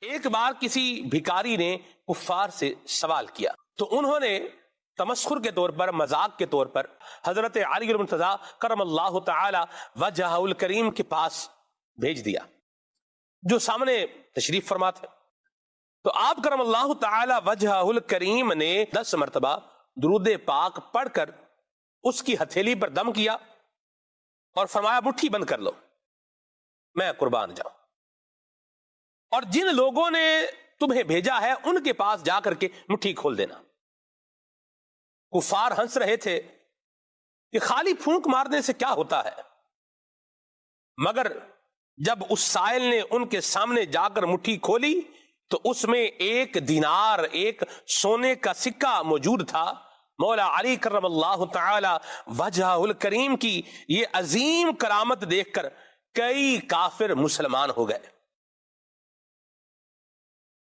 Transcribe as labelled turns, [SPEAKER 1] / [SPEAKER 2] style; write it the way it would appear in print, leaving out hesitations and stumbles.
[SPEAKER 1] ایک بار کسی بھکاری نے کفار سے سوال کیا تو انہوں نے تمسخر کے طور پر، مذاق کے طور پر حضرت علی المرتضیٰ کرم اللہ تعالی وجہہ الکریم کے پاس بھیج دیا، جو سامنے تشریف فرما تھے۔ تو آپ کرم اللہ تعالی وجہہ الکریم نے 10 مرتبہ درود پاک پڑھ کر اس کی ہتھیلی پر دم کیا اور فرمایا مٹھی بند کر لو، میں قربان جاؤں، اور جن لوگوں نے تمہیں بھیجا ہے ان کے پاس جا کر کے مٹھی کھول دینا۔ کفار ہنس رہے تھے کہ خالی پھونک مارنے سے کیا ہوتا ہے، مگر جب اس سائل نے ان کے سامنے جا کر مٹھی کھولی تو اس میں 1 دینار، ایک سونے کا سکہ موجود تھا۔ مولا علی کرم اللہ تعالی وجہہ الکریم کی یہ عظیم کرامت دیکھ کر کئی کافر مسلمان ہو گئے۔